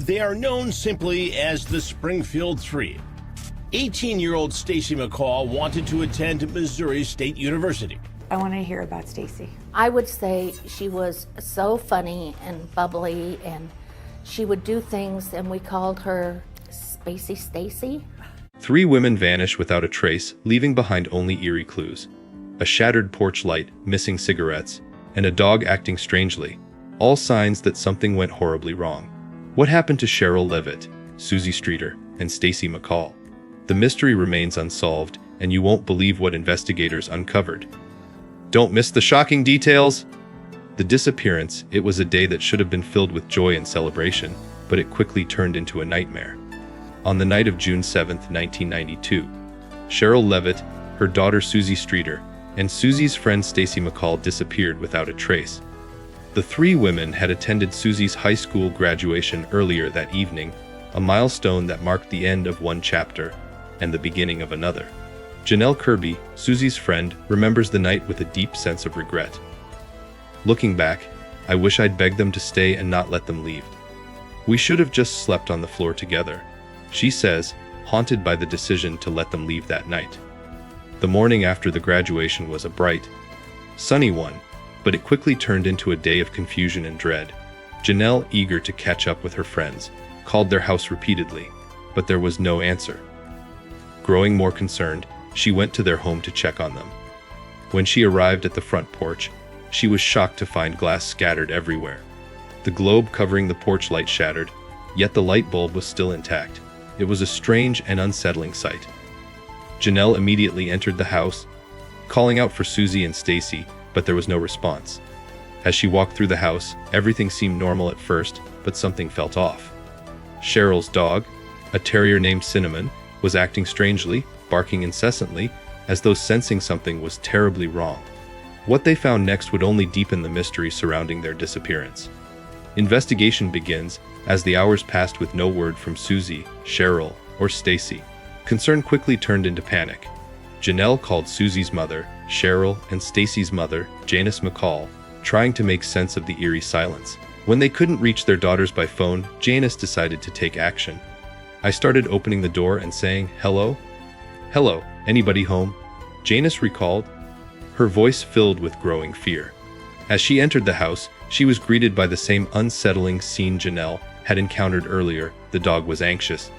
They are known simply as the Springfield Three. 18-year-old Stacy McCall wanted to attend Missouri State University. I want to hear about Stacy. I would say she was so funny and bubbly, and she would do things, and we called her Spacey Stacy. 3 women vanish without a trace, leaving behind only eerie clues. A shattered porch light, missing cigarettes, and a dog acting strangely. All signs that something went horribly wrong. What happened to Sherrill Levitt, Suzie Streeter, and Stacy McCall? The mystery remains unsolved, and you won't believe what investigators uncovered. Don't miss the shocking details! The disappearance, it was a day that should have been filled with joy and celebration, but it quickly turned into a nightmare. On the night of June 7, 1992, Sherrill Levitt, her daughter Suzie Streeter, and Suzie's friend Stacy McCall disappeared without a trace. The 3 women had attended Suzie's high school graduation earlier that evening, a milestone that marked the end of one chapter and the beginning of another. Janelle Kirby, Suzie's friend, remembers the night with a deep sense of regret. Looking back, I wish I'd begged them to stay and not let them leave. We should have just slept on the floor together, she says, haunted by the decision to let them leave that night. The morning after the graduation was a bright, sunny one, but it quickly turned into a day of confusion and dread. Janelle, eager to catch up with her friends, called their house repeatedly, but there was no answer. Growing more concerned, she went to their home to check on them. When she arrived at the front porch, she was shocked to find glass scattered everywhere. The globe covering the porch light shattered, yet the light bulb was still intact. It was a strange and unsettling sight. Janelle immediately entered the house, calling out for Suzie and Stacy, but there was no response. As she walked through the house, everything seemed normal at first, but something felt off. Sherrill's dog, a terrier named Cinnamon, was acting strangely, barking incessantly, as though sensing something was terribly wrong. What they found next would only deepen the mystery surrounding their disappearance. Investigation begins as the hours passed with no word from Suzie, Sherrill, or Stacy. Concern quickly turned into panic. Janelle called Suzie's mother, Sherrill, and Stacy's mother, Janice McCall, trying to make sense of the eerie silence. When they couldn't reach their daughters by phone, Janice decided to take action. I started opening the door and saying, "Hello? Hello, anybody home?" Janice recalled, her voice filled with growing fear. As she entered the house, she was greeted by the same unsettling scene Janelle had encountered earlier. The dog was anxious,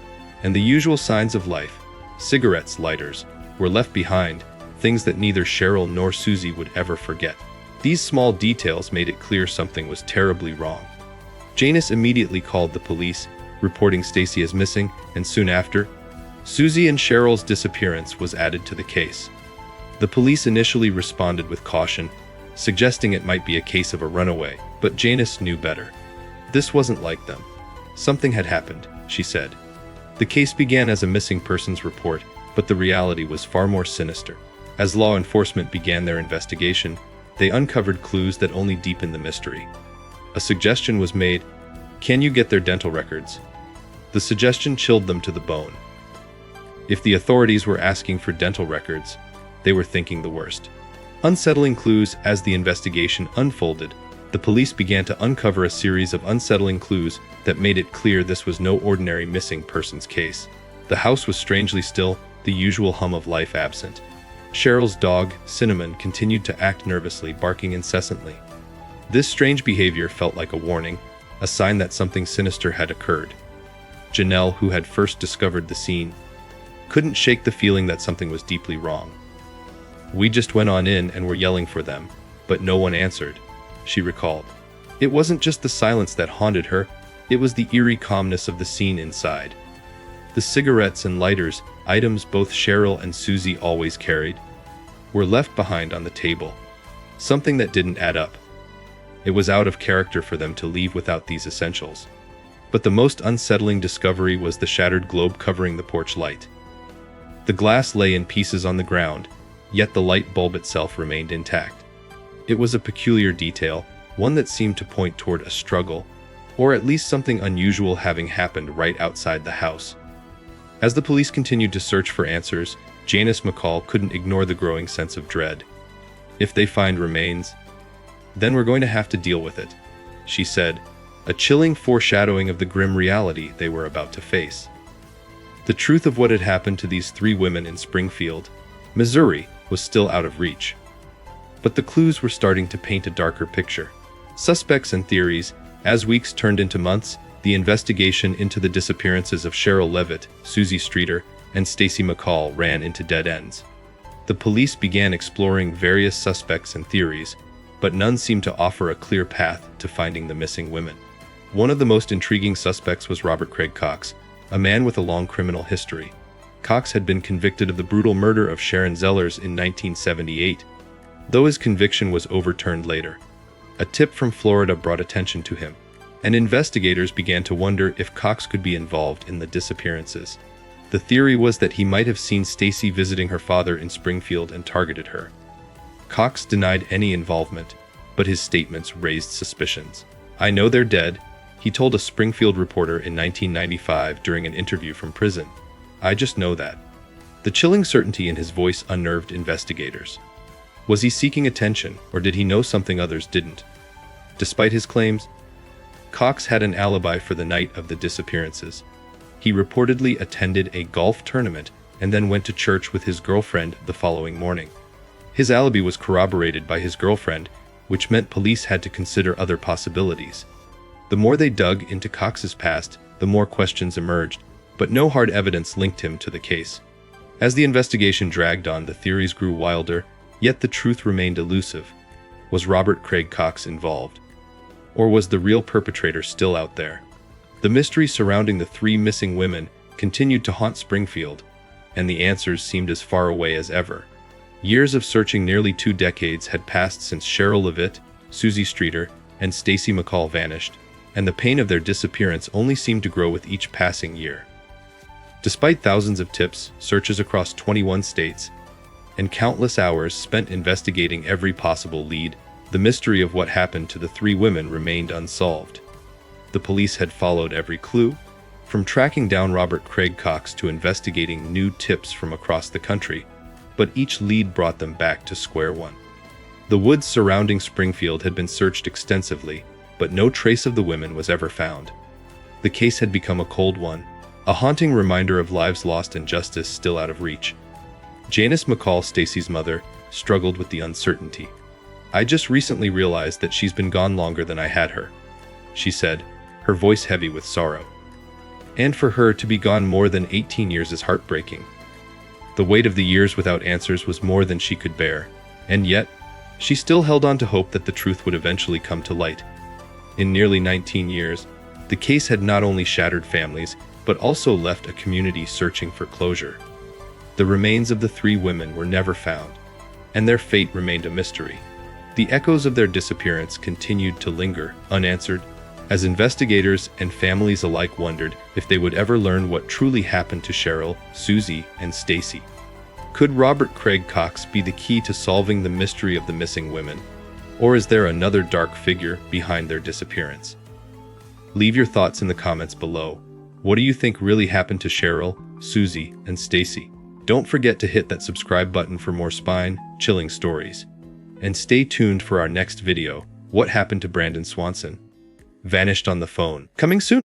and the usual signs of life, cigarettes, lighters, were left behind, things that neither Sherrill nor Suzie would ever forget. These small details made it clear something was terribly wrong. Janice immediately called the police, reporting Stacy as missing, and soon after, Suzie and Sherrill's disappearance was added to the case. The police initially responded with caution, suggesting it might be a case of a runaway, but Janice knew better. This wasn't like them. Something had happened, she said. The case began as a missing persons report, but the reality was far more sinister. As law enforcement began their investigation, they uncovered clues that only deepened the mystery. A suggestion was made: can you get their dental records? The suggestion chilled them to the bone. If the authorities were asking for dental records, they were thinking the worst. Unsettling clues. As the investigation unfolded, the police began to uncover a series of unsettling clues that made it clear this was no ordinary missing persons case. The house was strangely still, the usual hum of life absent. Sherrill's dog, Cinnamon, continued to act nervously, barking incessantly. This strange behavior felt like a warning, a sign that something sinister had occurred. Janelle, who had first discovered the scene, couldn't shake the feeling that something was deeply wrong. "We just went on in and were yelling for them, but no one answered," she recalled. It wasn't just the silence that haunted her, it was the eerie calmness of the scene inside. The cigarettes and lighters, items both Sherrill and Suzie always carried, were left behind on the table. Something that didn't add up. It was out of character for them to leave without these essentials. But the most unsettling discovery was the shattered globe covering the porch light. The glass lay in pieces on the ground, yet the light bulb itself remained intact. It was a peculiar detail, one that seemed to point toward a struggle, or at least something unusual having happened right outside the house. As the police continued to search for answers, Janice McCall couldn't ignore the growing sense of dread. "If they find remains, then we're going to have to deal with it," she said, a chilling foreshadowing of the grim reality they were about to face. The truth of what had happened to these three women in Springfield, Missouri, was still out of reach. But the clues were starting to paint a darker picture. Suspects and theories. As weeks turned into months, the investigation into the disappearances of Sherrill Levitt, Suzie Streeter, and Stacy McCall ran into dead ends. The police began exploring various suspects and theories, but none seemed to offer a clear path to finding the missing women. One of the most intriguing suspects was Robert Craig Cox, a man with a long criminal history. Cox had been convicted of the brutal murder of Sharon Zellers in 1978, though his conviction was overturned later. A tip from Florida brought attention to him, and investigators began to wonder if Cox could be involved in the disappearances. The theory was that he might have seen Stacy visiting her father in Springfield and targeted her. Cox denied any involvement, but his statements raised suspicions. "I know they're dead," he told a Springfield reporter in 1995 during an interview from prison. "I just know that." The chilling certainty in his voice unnerved investigators. Was he seeking attention, or did he know something others didn't? Despite his claims, Cox had an alibi for the night of the disappearances. He reportedly attended a golf tournament and then went to church with his girlfriend the following morning. His alibi was corroborated by his girlfriend, which meant police had to consider other possibilities. The more they dug into Cox's past, the more questions emerged, but no hard evidence linked him to the case. As the investigation dragged on, the theories grew wilder, yet the truth remained elusive. Was Robert Craig Cox involved? Or was the real perpetrator still out there? The mystery surrounding the three missing women continued to haunt Springfield, and the answers seemed as far away as ever. Years of searching, nearly 2 decades, had passed since Sherrill Levitt, Suzie Streeter, and Stacy McCall vanished, and the pain of their disappearance only seemed to grow with each passing year. Despite thousands of tips, searches across 21 states, and countless hours spent investigating every possible lead, the mystery of what happened to the three women remained unsolved. The police had followed every clue, from tracking down Robert Craig Cox to investigating new tips from across the country, but each lead brought them back to square one. The woods surrounding Springfield had been searched extensively, but no trace of the women was ever found. The case had become a cold one, a haunting reminder of lives lost and justice still out of reach. Janice McCall, Stacy's mother, struggled with the uncertainty. "I just recently realized that she's been gone longer than I had her," she said, her voice heavy with sorrow. "And for her to be gone more than 18 years is heartbreaking." The weight of the years without answers was more than she could bear, and yet, she still held on to hope that the truth would eventually come to light. In nearly 19 years, the case had not only shattered families, but also left a community searching for closure. The remains of the three women were never found, and their fate remained a mystery. The echoes of their disappearance continued to linger, unanswered, as investigators and families alike wondered if they would ever learn what truly happened to Sherrill, Suzie, and Stacy. Could Robert Craig Cox be the key to solving the mystery of the missing women? Or is there another dark figure behind their disappearance? Leave your thoughts in the comments below. What do you think really happened to Sherrill, Suzie, and Stacy? Don't forget to hit that subscribe button for more spine-chilling stories. And stay tuned for our next video, What Happened to Brandon Swanson? Vanished on the Phone. Coming soon!